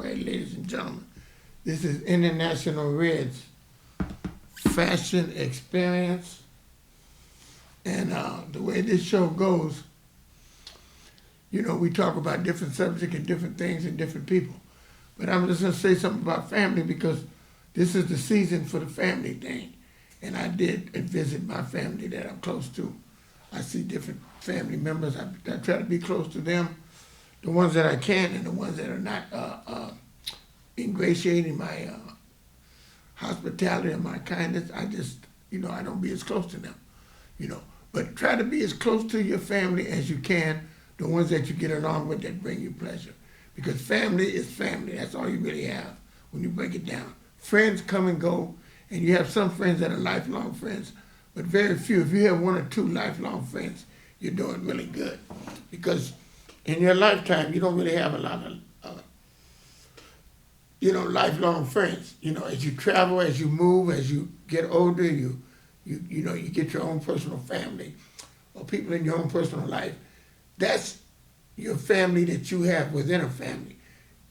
right, ladies and gentlemen. This is International Red's fashion experience. And the way this show goes, we talk about different subjects and different things and different people. But I'm just going to say something about family because this is the season for the family thing. And I did visit my family that I'm close to. I see different family members. I try to be close to them, the ones that I can and the ones that are not ingratiating my hospitality and my kindness. I just, I don't be as close to them, But try to be as close to your family as you can, the ones that you get along with that bring you pleasure. Because family is family. That's all you really have when you break it down. Friends come and go, and you have some friends that are lifelong friends, but very few. If you have one or two lifelong friends, you're doing really good. Because in your lifetime, you don't really have a lot of, lifelong friends. As you travel, as you move, as you get older, you get your own personal family or people in your own personal life. That's your family that you have within a family.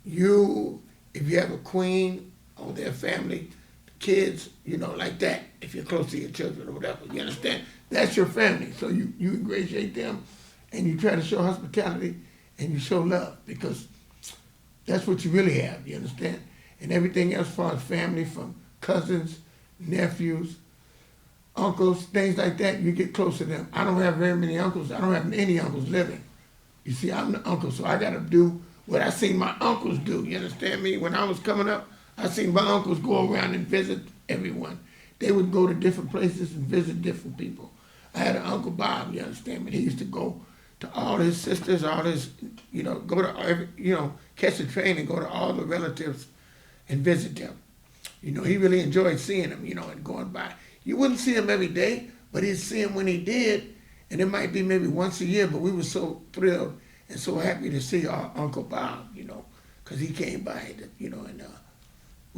If you have a queen or their family, kids, like that, if you're close to your children or whatever, you understand? That's your family. So you ingratiate them and you try to show hospitality and you show love because that's what you really have, you understand? And everything else as far as family, from cousins, nephews, uncles, things like that, you get close to them. I don't have very many uncles. I don't have any uncles living. You see, I'm the uncle, so I got to do what I seen my uncles do, you understand me? When I was coming up, I seen my uncles go around and visit everyone. They would go to different places and visit different people. I had an Uncle Bob, you understand me? He used to go to all his sisters, all his, go to every, catch a train and go to all the relatives and visit them. He really enjoyed seeing them, and going by. You wouldn't see him every day, but he'd see him when he did, and it might be maybe once a year, but we were so thrilled and so happy to see our Uncle Bob, because he came by, and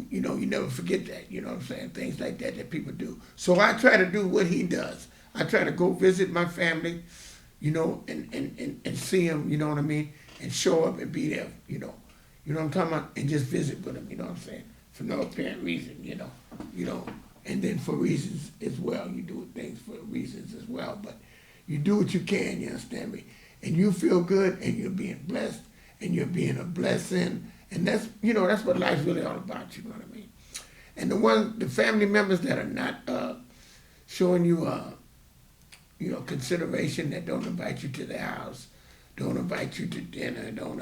you never forget that, you know what I'm saying? Things like that people do. So I try to do what he does. I try to go visit my family, and see them, you know what I mean? And show up and be there, you know what I'm talking about? And just visit with them, you know what I'm saying? For no apparent reason, and then for reasons as well. You do things for reasons as well, but you do what you can, you understand me? And you feel good, and you're being blessed, and you're being a blessing, and that's what life's really all about, you know what I mean? And the family members that are not showing you, consideration, that don't invite you to their house, don't invite you to dinner, don't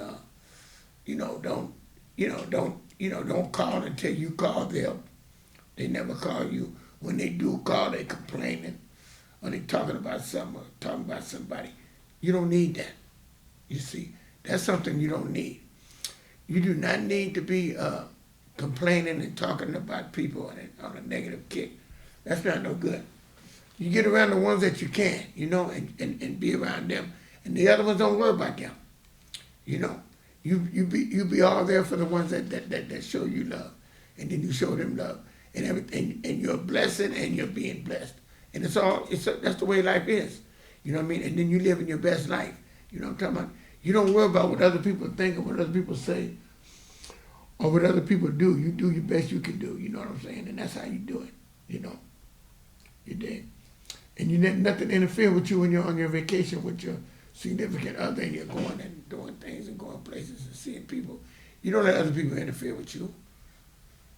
call until you call them. They never call you. When they do call, they complaining, or they talking about something, or talking about somebody. You don't need that. You see, that's something you don't need. You do not need to be complaining and talking about people on a negative kick. That's not no good. You get around the ones that you can, and be around them, and the other ones don't worry about them. You be all there for the ones that show you love, and then you show them love, and everything, and you're a blessing, and you're being blessed, and that's the way life is. You know what I mean? And then you live in your best life. You know what I'm talking about? You don't worry about what other people think or what other people say or what other people do. You do your best you can do. You know what I'm saying? And that's how you do it. You did. And you let nothing interfere with you when you're on your vacation with your significant other and you're going and doing things and going places and seeing people. You don't let other people interfere with you.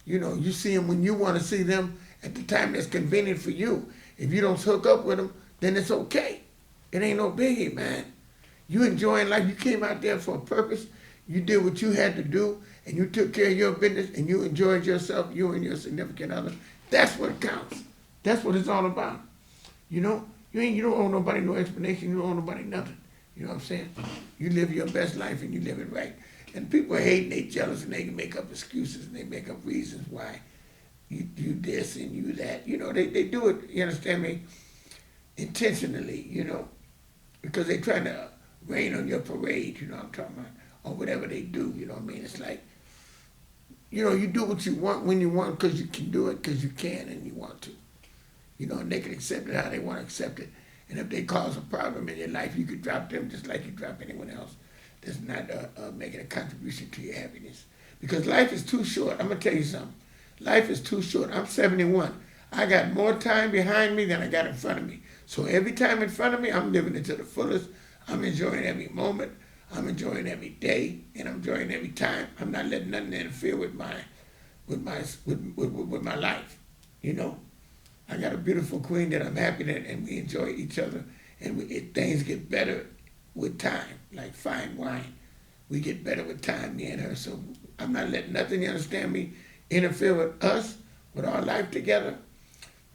You see them when you want to see them at the time that's convenient for you. If you don't hook up with them, then it's okay. It ain't no biggie, man. You enjoying life. You came out there for a purpose. You did what you had to do, and you took care of your business, and you enjoyed yourself, you and your significant other. That's what counts. That's what it's all about. You don't owe nobody no explanation. You don't owe nobody nothing. You know what I'm saying? You live your best life, and you live it right. And people hate and they jealous, and they can make up excuses, and they make up reasons why you this and you that. They do it, you understand me, intentionally, because they trying to rain on your parade, you know what I'm talking about, or whatever they do, you know what I mean? It's like, you do what you want when you want because you can do it because you can and you want to. And they can accept it how they want to accept it. And if they cause a problem in your life, you could drop them just like you drop anyone else that's not making a contribution to your happiness. Because life is too short. I'm going to tell you something. Life is too short. I'm 71. I got more time behind me than I got in front of me. So every time in front of me, I'm living it to the fullest. I'm enjoying every moment. I'm enjoying every day, and I'm enjoying every time. I'm not letting nothing interfere with my life. You know, I got a beautiful queen that I'm happy that, and we enjoy each other, and things get better with time, like fine wine. We get better with time, me and her. So I'm not letting nothing, you understand me, interfere with us, with our life together,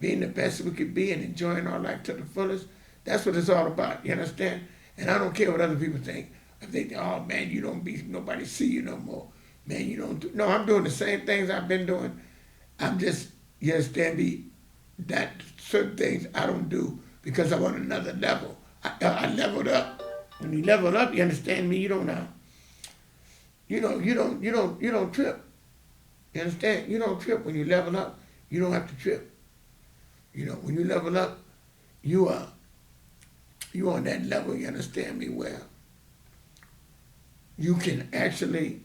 being the best we could be and enjoying our life to the fullest. That's what it's all about, you understand? And I don't care what other people think. If they think, oh man, you don't be, nobody see you no more. Man, you don't do, no, I'm doing the same things I've been doing. I'm just, you understand me, that certain things I don't do because I'm on another level. I leveled up. When you level up, you understand me, you don't trip. You understand? You don't trip when you level up. You don't have to trip. You know, when you level up, you are on that level, you understand me, where you can actually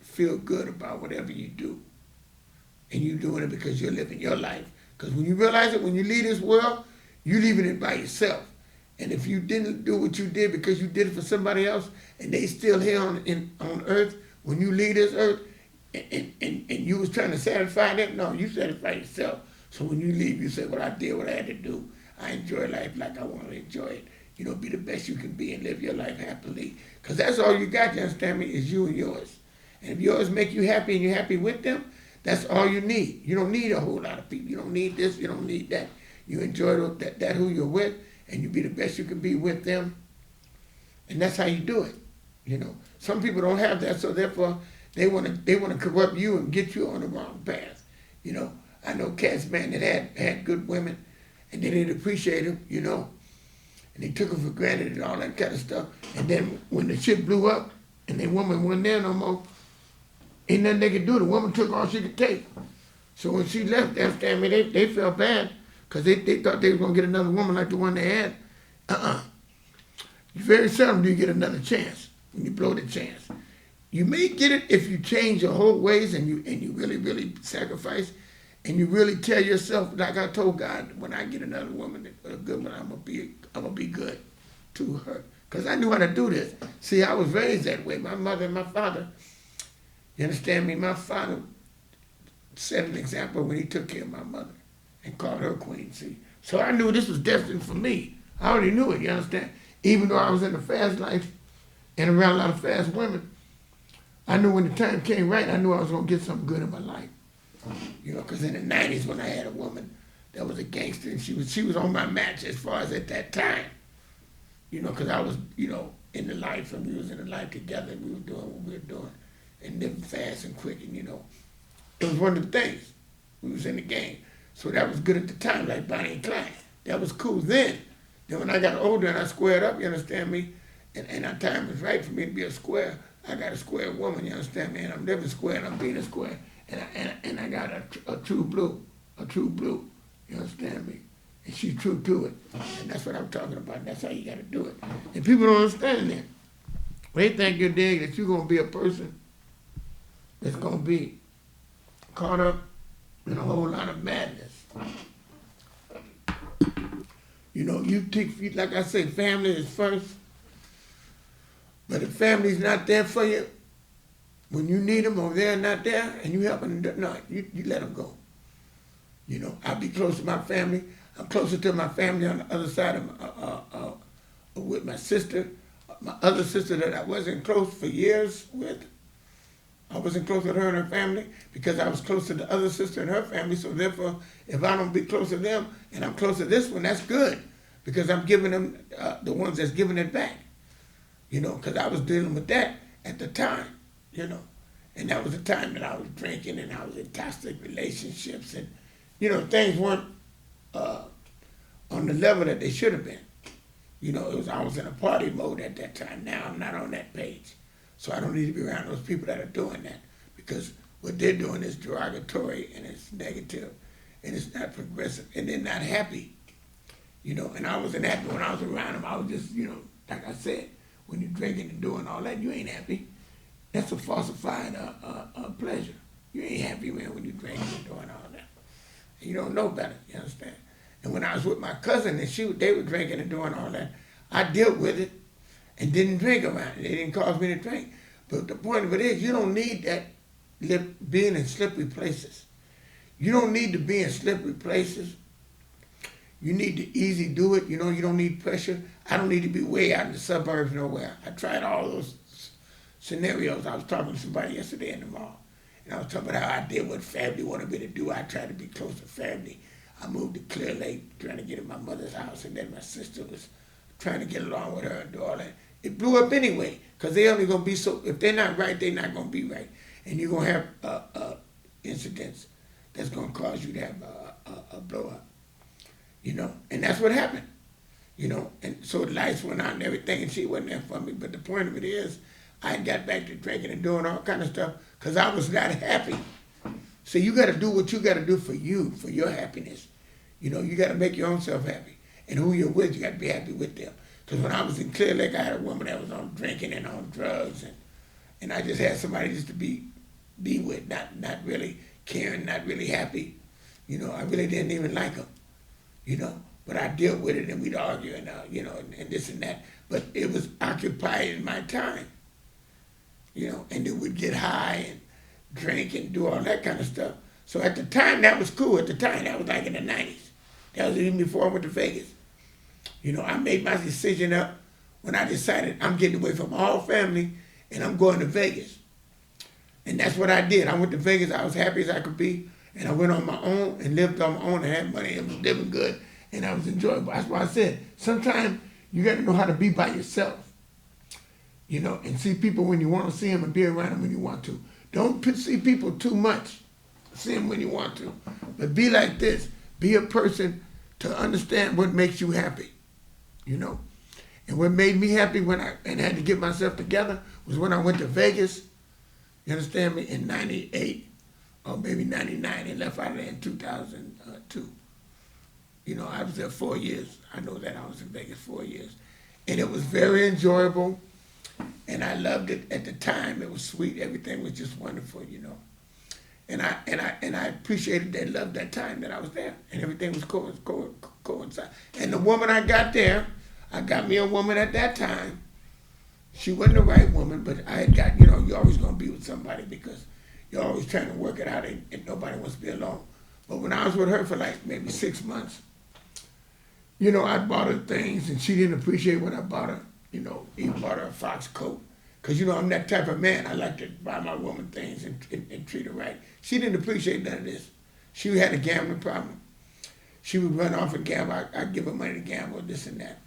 feel good about whatever you do. And you're doing it because you're living your life. Because when you realize it, when you leave this world, you're leaving it by yourself. And if you didn't do what you did because you did it for somebody else, and they still here on earth, when you leave this earth, and you was trying to satisfy them, no, you satisfy yourself. So when you leave, you say, well, I did what I had to do. I enjoy life like I want to enjoy it. You know, be the best you can be and live your life happily. Because that's all you got, you understand me, is you and yours. And if yours make you happy and you're happy with them, that's all you need. You don't need a whole lot of people. You don't need this, you don't need that. You enjoy that who you're with, and you be the best you can be with them. And that's how you do it. You know, some people don't have that, so therefore they want to corrupt you and get you on the wrong path. You know, I know cats, man, that had good women, and they didn't appreciate them, you know, and they took them for granted and all that kind of stuff. And then when the shit blew up and the woman wasn't there no more, ain't nothing they could do. The woman took all she could take. So when she left, after me, they felt bad because they thought they were going to get another woman like the one they had. Very seldom do you get another chance when you blow the chance. You may get it if you change your whole ways and you really, really sacrifice, and you really tell yourself, like I told God, when I get another woman, a good one, I'm gonna be good to her. Because I knew how to do this. See, I was raised that way. My mother and my father, you understand me? My father set an example when he took care of my mother and called her queen, see. So I knew this was destined for me. I already knew it, you understand? Even though I was in a fast life and around a lot of fast women, I knew when the time came right, I knew I was going to get something good in my life. You know, because in the 90s when I had a woman that was a gangster, and she was on my match as far as at that time. You know, because I was, you know, in the life, and we was in the life together, and we were doing what we were doing, and living fast and quick, and you know, it was one of the things. We was in the game. So that was good at the time, like Bonnie and Clyde. That was cool then. Then when I got older and I squared up, you understand me, and our time was right for me to be a square, I got a square woman, you understand me, and I'm living square and I'm being a square, and I got a true blue, you understand me? And she's true to it. And that's what I'm talking about. That's how you got to do it. And people don't understand that. They think you're dig that you're going to be a person that's going to be caught up in a whole lot of madness. You know, you take, like I say, family is first. But if family's not there for you, when you need them or they're not there, and you help them, no, you let them go. You know, I'll be close to my family. I'm closer to my family on the other side of with my sister. My other sister that I wasn't close for years with, I wasn't close with her and her family because I was close to the other sister and her family. So therefore, if I don't be close to them and I'm close to this one, that's good because I'm giving them the ones that's giving it back. You know, because I was dealing with that at the time, you know. And that was the time that I was drinking and I was in toxic relationships and, you know, things weren't on the level that they should have been. You know, I was in a party mode at that time. Now I'm not on that page. So I don't need to be around those people that are doing that because what they're doing is derogatory and it's negative and it's not progressive and they're not happy. You know, and I wasn't happy when I was around them. I was just, you know, like I said, when you're drinking and doing all that, you ain't happy. That's a falsified pleasure. You ain't happy, man, when you drinking and doing all that. And you don't know better, you understand? And when I was with my cousin and they were drinking and doing all that, I dealt with it and didn't drink around it. It didn't cause me to drink. But the point of it is, you don't need that being in slippery places. You don't need to be in slippery places. You need to easy do it. You know, you don't need pressure. I don't need to be way out in the suburbs nowhere. I tried all those scenarios. I was talking to somebody yesterday in the mall, and I was talking about how I did what family wanted me to do. I tried to be close to family. I moved to Clear Lake, trying to get in my mother's house, and then my sister was trying to get along with her and do all that. It blew up anyway, because they only going to be so, if they're not right, they're not going to be right. And you're going to have incidents that's going to cause you to have a blow up, you know? And that's what happened, you know? And so the lights went out and everything, and she wasn't there for me. But the point of it is, I got back to drinking and doing all kind of stuff because I was not happy. So you got to do what you got to do for you, for your happiness. You know, you got to make your own self happy. And who you're with, you got to be happy with them. Because when I was in Clear Lake, I had a woman that was on drinking and on drugs. And I just had somebody just to be with, not really caring, not really happy. You know, I really didn't even like them, you know. But I dealt with it and we'd argue and, you know, and this and that. But it was occupying my time, you know. And then we'd get high and drink and do all that kind of stuff. So at the time, that was cool. At the time, that was like in the 90s. That was even before I went to Vegas. You know, I made my decision up when I decided I'm getting away from all family and I'm going to Vegas. And that's what I did. I went to Vegas. I was happy as I could be. And I went on my own and lived on my own and had money and was living good. And I was enjoyable. That's why I said, sometimes you got to know how to be by yourself. You know, and see people when you want to see them and be around them when you want to. Don't see people too much. See them when you want to. But be like this. Be a person to understand what makes you happy. You know. And what made me happy when I had to get myself together was when I went to Vegas. You understand me? In 98 or maybe 99 and left out of there in 2002. You know, I was there 4 years. I know that I was in Vegas 4 years. And it was very enjoyable. And I loved it at the time. It was sweet. Everything was just wonderful, you know. And I appreciated that, loved that time that I was there. And everything was coincide. And the woman I got there, I got me a woman at that time. She wasn't the right woman, but I had got, you know, you're always going to be with somebody because you're always trying to work it out and nobody wants to be alone. But when I was with her for like maybe 6 months, you know, I bought her things and she didn't appreciate what I bought her. You know, even bought her a Fox coat. Because, you know, I'm that type of man. I like to buy my woman things and treat her right. She didn't appreciate none of this. She had a gambling problem. She would run off and gamble. I'd give her money to gamble, this and that.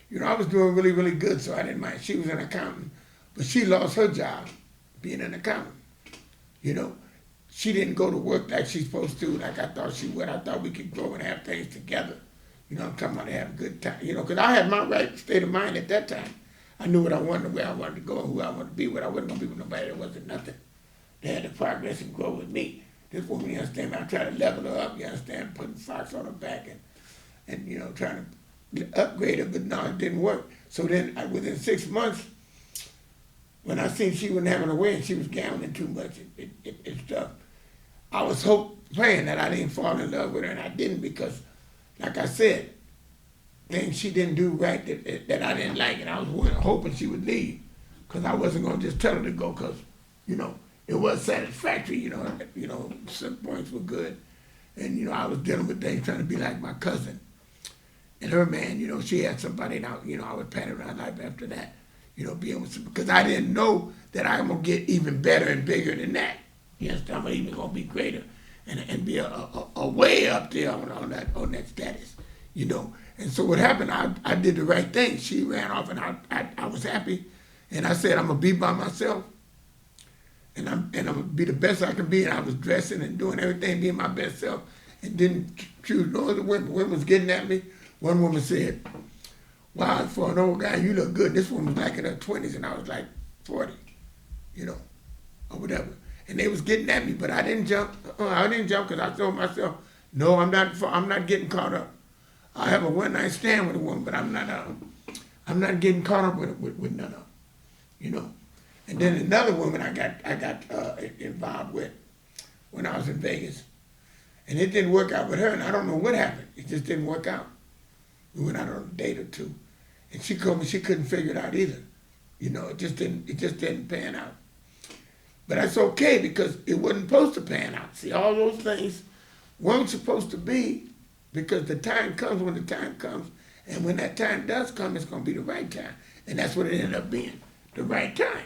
You know, I was doing really, really good, so I didn't mind. She was an accountant, but she lost her job being an accountant. You know, she didn't go to work like she's supposed to, like I thought she would. I thought we could grow and have things together. You know, I'm talking about to have a good time. You know, because I had my right state of mind at that time. I knew what I wanted, where I wanted to go, and who I wanted to be with. I wasn't going to be with nobody that wasn't nothing. They had to progress and grow with me. This woman, you understand, I tried to level her up, you understand, putting Fox on her back and you know, trying to upgrade her, but no, it didn't work. So then, within 6 months, when I seen she wasn't having her way and she was gambling too much and stuff, I was praying that I didn't fall in love with her, and I didn't because, like I said, things she didn't do right that I didn't like, and I was hoping she would leave because I wasn't going to just tell her to go because, you know, it was satisfactory, you know, some points were good. And, you know, I was dealing with things trying to be like my cousin. And her man, you know, she had somebody, and I would pat her on life after that, you know, being with some, because I didn't know that I'm going to get even better and bigger than that. You understand? I'm even going to be greater and be a way up there on that status, you know. And so what happened, I did the right thing. She ran off, and I was happy. And I said, I'm going to be by myself. And I'm gonna be the best I can be. And I was dressing and doing everything, being my best self, and didn't choose no other women. Women was getting at me. One woman said, "Wow, for an old guy, you look good." This woman was like in her 20s, and I was like 40, you know, or whatever. And they was getting at me, but I didn't jump. I didn't jump because I told myself, "No, I'm not getting caught up. I have a one-night stand with a woman, but I'm not getting caught up with none of them, you know." And then another woman I got involved with when I was in Vegas, and it didn't work out with her, and I don't know what happened. It just didn't work out. We went out on a date or two, and she told me she couldn't figure it out either. You know, it just didn't pan out. But that's okay because it wasn't supposed to pan out. See, all those things weren't supposed to be, because the time comes when the time comes, and when that time does come, it's going to be the right time. And that's what it ended up being, the right time.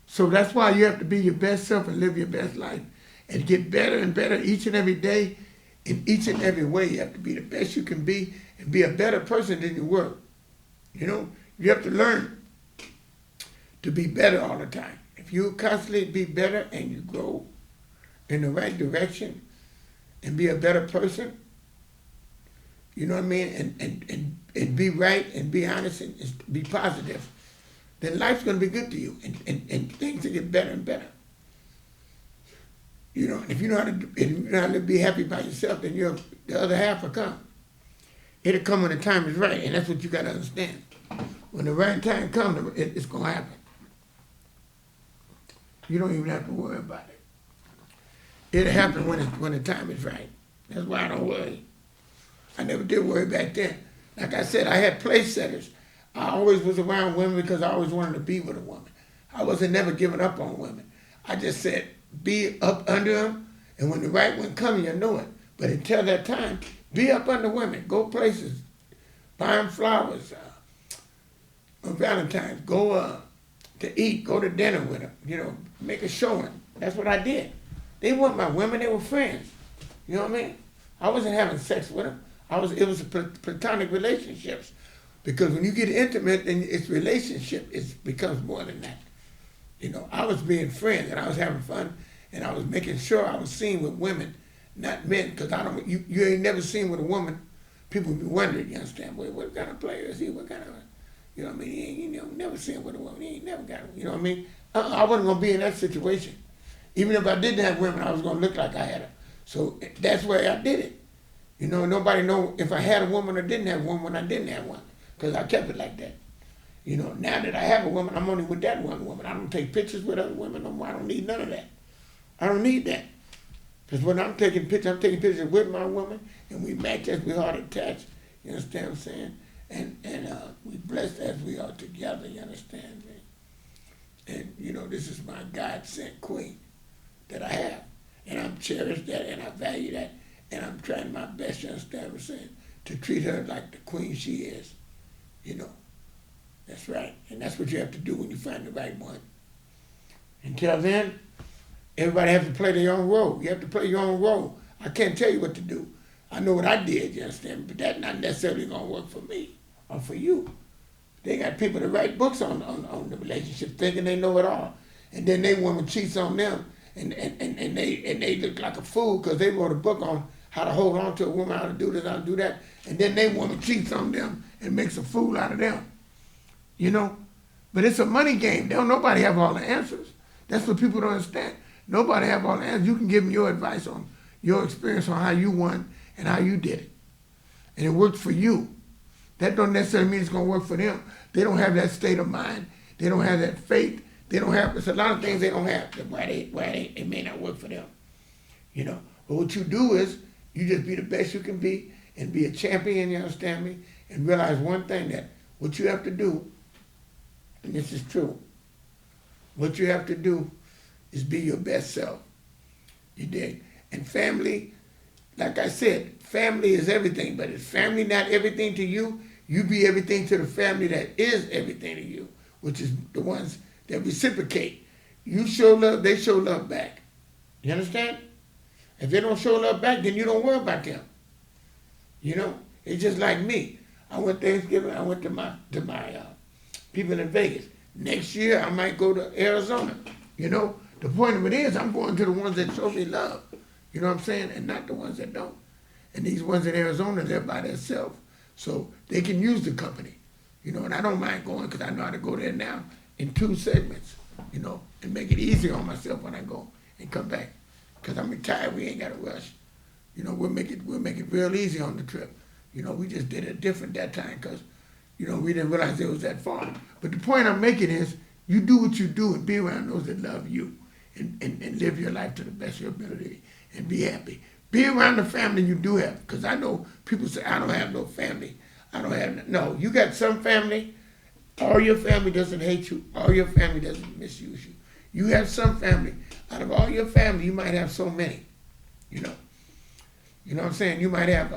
So that's why you have to be your best self and live your best life and get better and better each and every day. In each and every way, you have to be the best you can be and be a better person than you were. You know, you have to learn to be better all the time. If you constantly be better and you grow in the right direction and be a better person, you know what I mean, and be right and be honest and be positive, then life's going to be good to you and things will get better and better. You know, and if you know how to be happy by yourself, then the other half will come. It'll come when the time is right, and that's what you got to understand. When the right time comes, it's going to happen. You don't even have to worry about it. It'll happen when the time is right. That's why I don't worry. I never did worry back then. Like I said, I had place setters. I always was around women because I always wanted to be with a woman. I wasn't never giving up on women. I just said, be up under them, and when the right one comes, you'll know it. But until that time, be up under women. Go places. Buy them flowers on Valentine's. Go to eat. Go to dinner with them. You know, make a showing. That's what I did. They weren't my women. They were friends. You know what I mean? I wasn't having sex with them. It was platonic relationships. Because when you get intimate, then it's relationship. It becomes more than that. You know, I was being friends and I was having fun and I was making sure I was seen with women, not men. Because you ain't never seen with a woman. People be wondering, you understand? Well, what kind of player is he? What kind of, you know what I mean? He ain't never seen with a woman. He ain't never got it. You know what I mean? I wasn't going to be in that situation. Even if I didn't have women, I was going to look like I had her. So that's why I did it. You know, nobody know if I had a woman or didn't have a woman when I didn't have one. Because I kept it like that. You know, now that I have a woman, I'm only with that one woman. I don't take pictures with other women no more. I don't need none of that. I don't need that. Because when I'm taking pictures with my woman, and we match as we are attached. You understand what I'm saying? And we blessed as we are together, you understand me? And, you know, this is my God-sent queen that I have. And I'm cherished that, and I value that. And I'm trying my best, you understand what I'm saying, to treat her like the queen she is. You know, that's right. And that's what you have to do when you find the right one. Until then, everybody has to play their own role. You have to play your own role. I can't tell you what to do. I know what I did, you understand, but that's not necessarily going to work for me or for you. They got people that write books on the relationship thinking they know it all. And then they woman cheats on them and they look like a fool because they wrote a book on how to hold on to a woman, how to do this, how to do that. And then they woman cheats on them and makes a fool out of them. You know? But it's a money game. Don't nobody have all the answers. That's what people don't understand. Nobody have all the answers. You can give them your advice on your experience on how you won and how you did it. And it worked for you. That don't necessarily mean it's going to work for them. They don't have that state of mind. They don't have that faith. They don't have, there's a lot of things they don't have. Why it may not work for them. You know? But what you do is, you just be the best you can be and be a champion, you understand me? And realize one thing, that what you have to do, and this is true, what you have to do is be your best self. You dig? And family, like I said, family is everything, but if family not everything to you, you be everything to the family that is everything to you, which is the ones that reciprocate. You show love, they show love back. You understand? If they don't show love back, then you don't worry about them. You know? It's just like me. I went Thanksgiving, I went to my people in Vegas. Next year, I might go to Arizona. You know? The point of it is, I'm going to the ones that show me love. You know what I'm saying? And not the ones that don't. And these ones in Arizona, they're by themselves. So they can use the company. You know, and I don't mind going because I know how to go there now in 2 segments, you know, and make it easier on myself when I go and come back. Because I'm retired, we ain't got to rush. You know, we'll make it real easy on the trip. You know, we just did it different that time because, you know, we didn't realize it was that far. But the point I'm making is, You do what you do and be around those that love you and live your life to the best of your ability and be happy. Be around the family you do have, because I know people say, I don't have no family. I don't have no. You got some family. All your family doesn't hate you. All your family doesn't misuse you. You have some family. Out of all your family, you might have so many. You know. You know what I'm saying? You might have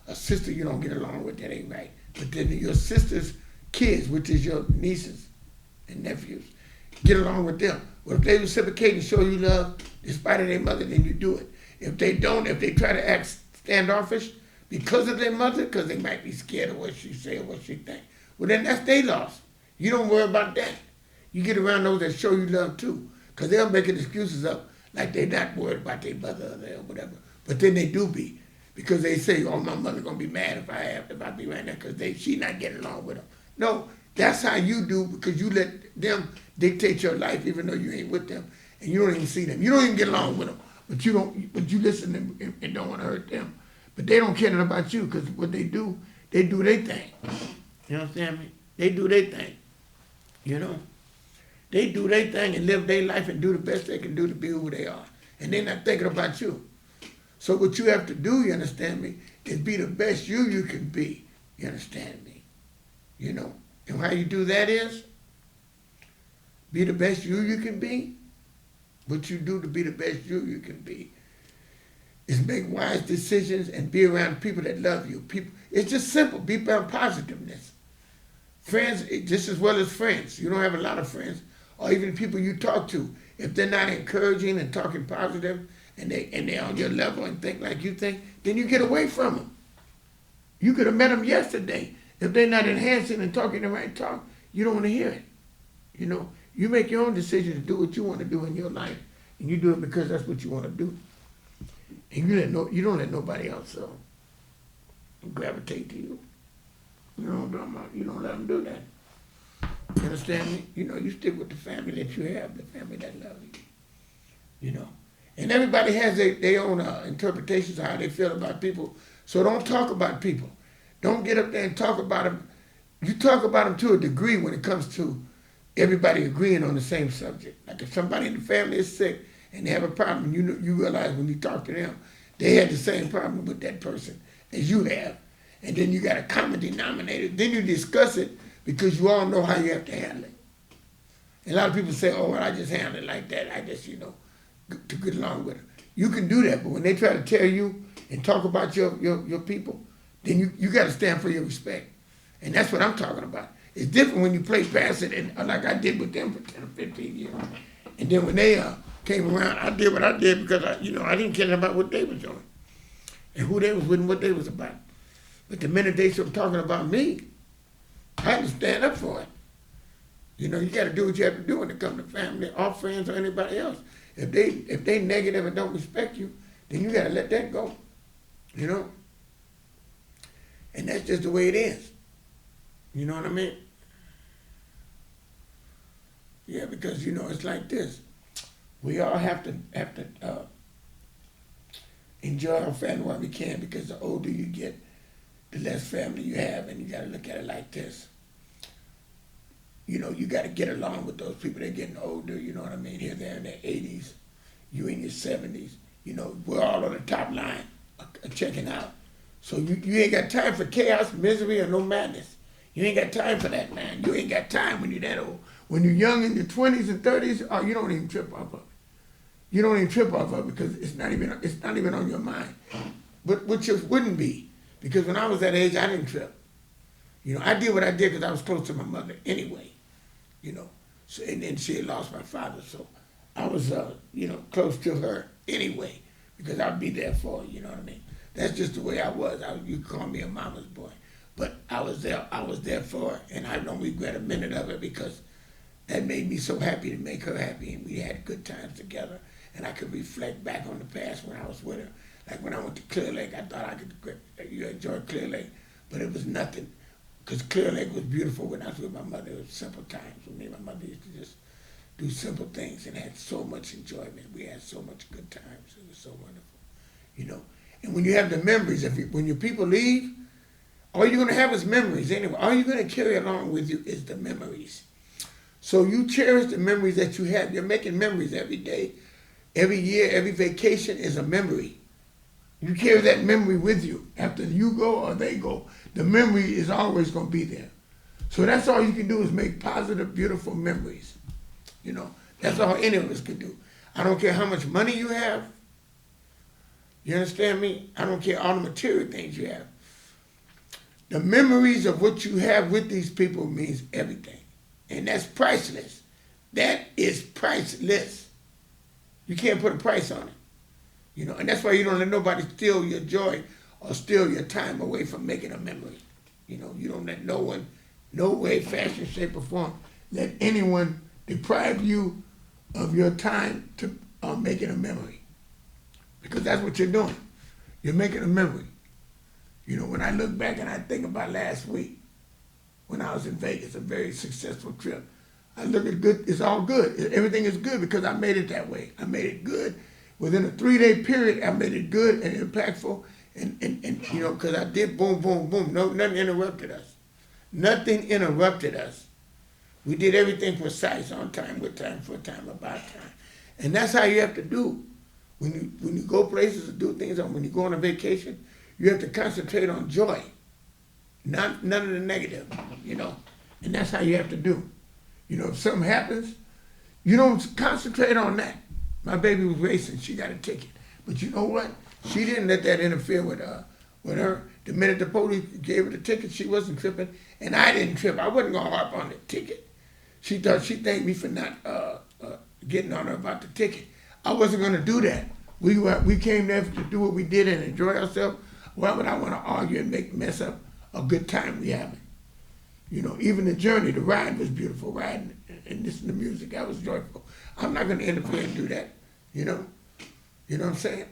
a sister you don't get along with, that ain't right. But then your sister's kids, which is your nieces and nephews, get along with them. Well, if they reciprocate and show you love, despite of their mother, then you do it. If they don't, if they try to act standoffish because of their mother, because they might be scared of what she say or what she think, well, then that's their loss. You don't worry about that. You get around those that show you love too, because they'll make excuses up like they're not worried about their mother or whatever. But then they do be, because they say, "Oh, my mother's gonna be mad if I be right now because she not getting along with them." No, that's how you do, because you let them dictate your life, even though you ain't with them and you don't even see them. You don't even get along with them, but you don't. But you listen and don't want to hurt them. But they don't care nothing about you, because what they do their thing. You understand me? They do their thing. You know, they do their thing and live their life and do the best they can do to be who they are, and they're not thinking about you. So what you have to do, you understand me, is be the best you can be. You understand me? You know, and how you do that is be the best you can be. What you do to be the best you can be is make wise decisions and be around people that love you. People, it's just simple. Be around positiveness. Friends, just as well as friends. You don't have a lot of friends, or even people you talk to. If they're not encouraging and talking positive, and they're on your level and think like you think, then you get away from them. You could have met them yesterday. If they're not enhancing and talking the right talk, you don't want to hear it. You know, you make your own decision to do what you want to do in your life, and you do it because that's what you want to do. And you don't let nobody else gravitate to you. You know what I'm talking about? You don't let them do that. You understand me? You know, you stick with the family that you have, the family that loves you. You know. And everybody has their own interpretations of how they feel about people. So don't talk about people. Don't get up there and talk about them. You talk about them to a degree when it comes to everybody agreeing on the same subject. Like if somebody in the family is sick and they have a problem, you realize when you talk to them, they had the same problem with that person as you have. And then you got a common denominator. Then you discuss it because you all know how you have to handle it. And a lot of people say, "Oh, well, I just handle it like that. I just, to get along with them." You can do that, but when they try to tell you and talk about your people, then you got to stand for your respect. And that's what I'm talking about. It's different when you play past it, and like I did with them for 10 or 15 years. And then when they came around, I did what I did because I didn't care about what they were doing and who they was with and what they was about. But the minute they started talking about me, I had to stand up for it. You know, you got to do what you have to do when it comes to family, or friends, or anybody else. If they negative and don't respect you, then you got to let that go. You know? And that's just the way it is. You know what I mean? Yeah, because, it's like this. We all have to enjoy our family while we can, because the older you get, the less family you have, and you got to look at it like this. You got to get along with those people. They're getting older, you know what I mean? Here they're in their 80s, you in your 70s. We're all on the top line checking out. So you ain't got time for chaos, misery, or no madness. You ain't got time for that, man. You ain't got time when you're that old. When you're young in your 20s and 30s, you don't even trip off of it. You don't even trip off of it because it's not even on your mind. But which it wouldn't be, because when I was that age, I didn't trip. I did what I did because I was close to my mother anyway. So, and then she had lost my father, so I was close to her anyway, because I'd be there for her. You know what I mean? That's just the way I was. You call me a mama's boy, but I was there for her, and I don't regret a minute of it, because that made me so happy to make her happy, and we had good times together, and I could reflect back on the past when I was with her. Like when I went to Clear Lake, I thought I could enjoy Clear Lake, but it was nothing, because Clear Lake was beautiful when I was with my mother. It was simple times. With me and my mother used to just do simple things and had so much enjoyment. We had so much good times. It was so wonderful, And when you have the memories, when your people leave, all you're going to have is memories anyway. All you're going to carry along with you is the memories. So you cherish the memories that you have. You're making memories every day, every year, every vacation is a memory. You carry that memory with you. After you go or they go, the memory is always going to be there. So that's all you can do is make positive, beautiful memories. You know, that's all any of us can do. I don't care how much money you have. You understand me? I don't care all the material things you have. The memories of what you have with these people means everything. And that's priceless. That is priceless. You can't put a price on it. You know, and that's why you don't let nobody steal your joy or steal your time away from making a memory. You know, you don't let no one, no way, fashion, shape, or form, let anyone deprive you of your time to making a memory. Because that's what you're doing. You're making a memory. You know, when I look back and I think about last week, when I was in Vegas, a very successful trip, I look at good, it's all good. Everything is good because I made it that way. I made it good. Within a 3-day period, I made it good and impactful. And you know, because I did boom, boom, boom. No, nothing interrupted us. Nothing interrupted us. We did everything precise, on time, with time, for time, about time. And that's how you have to do. When you go places to do things, or when you go on a vacation, you have to concentrate on joy. None of the negative, you know. And that's how you have to do. You know, if something happens, you don't concentrate on that. My baby was racing, she got a ticket. But you know what? She didn't let that interfere with her. The minute the police gave her the ticket, she wasn't tripping, and I didn't trip. I wasn't gonna harp on the ticket. She thanked me for not getting on her about the ticket. I wasn't gonna do that. We came there to do what we did and enjoy ourselves. Why would I want to argue and mess up a good time we having? You know, even the journey, the ride was beautiful. Riding and listening to music, that was joyful. I'm not going to interfere and do that. You know what I'm saying?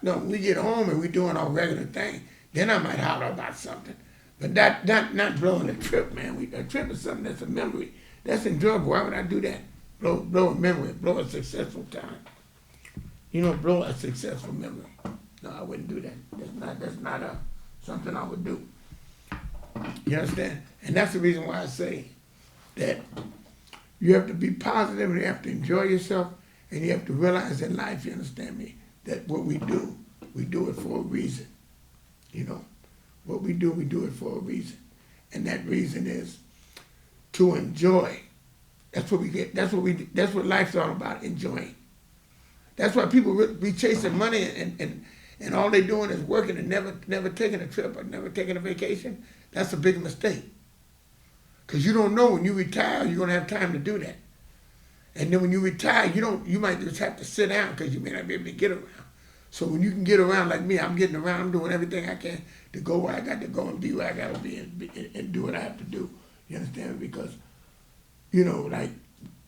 No, when we get home and we doing our regular thing, then I might holler about something. But not blowing a trip, man. A trip is something that's a memory. That's enjoyable. Why would I do that? Blow a memory, blow a successful time. You know, blow a successful memory. No, I wouldn't do that. That's not something I would do. You understand? And that's the reason why I say that you have to be positive and you have to enjoy yourself and you have to realize in life, you understand me, that what we do it for a reason. You know, what we do it for a reason. And that reason is to enjoy. That's what we get. That's what life's all about, enjoying. That's why people be chasing money and all they doing is working and never taking a trip or never taking a vacation. That's a big mistake. Because you don't know when you retire, you're going to have time to do that. And then when you retire, you might just have to sit down because you may not be able to get around. So when you can get around like me, I'm getting around, I'm doing everything I can to go where I got to go and be where I got to be and do what I have to do. You understand? Because, you know, like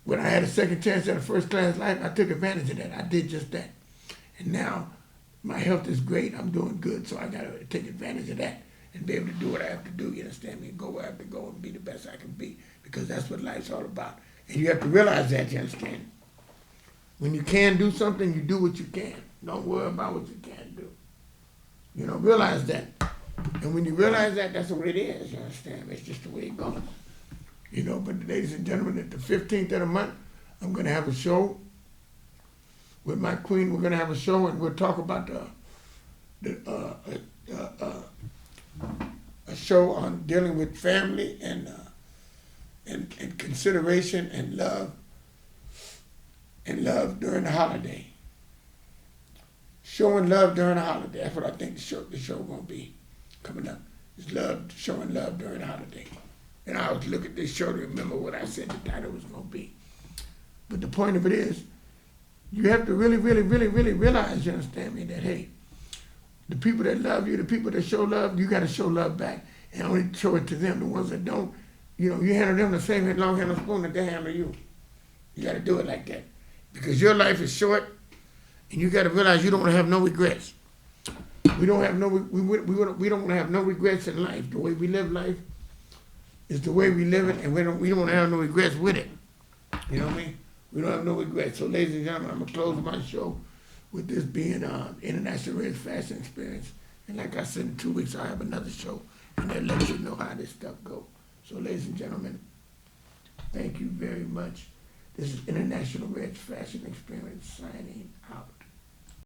when I had a second chance at a first class life, I took advantage of that. I did just that. And now my health is great. I'm doing good. So I got to take advantage of that and be able to do what I have to do. You understand me? And go where I have to go and be the best I can be because that's what life's all about. And you have to realize that, you understand? When you can do something, you do what you can. Don't worry about what you can't do. You know, realize that. And when you realize that, that's what it is, you understand? It's just the way it goes. You know, but ladies and gentlemen, at the 15th of the month, I'm going to have a show with my queen. We're going to have a show and we'll talk about a show on dealing with family and consideration and love during the holiday. Showing love during the holiday. That's what I think the show gonna be coming up. It's showing love during the holiday. And I always look at this show to remember what I said the title was gonna be. But the point of it is, you have to really, really, really, really realize, you understand me, that hey, the people that love you, the people that show love, you gotta show love back. And only show it to them. The ones that don't, you know, you handle them the same long handle spoon that they handle you. You gotta do it like that. Because your life is short. And you got to realize you don't want to have no regrets. We don't have no we don't want to have no regrets in life. The way we live life is the way we live it, and we don't want to have no regrets with it. You know what I mean? We don't have no regrets. So, ladies and gentlemen, I'm gonna close my show with this being International Rich Fashion Experience. And like I said, in 2 weeks I'll have another show, and that lets you know how this stuff goes. So, ladies and gentlemen, Thank you very much. This is International Reds Fashion Experience signing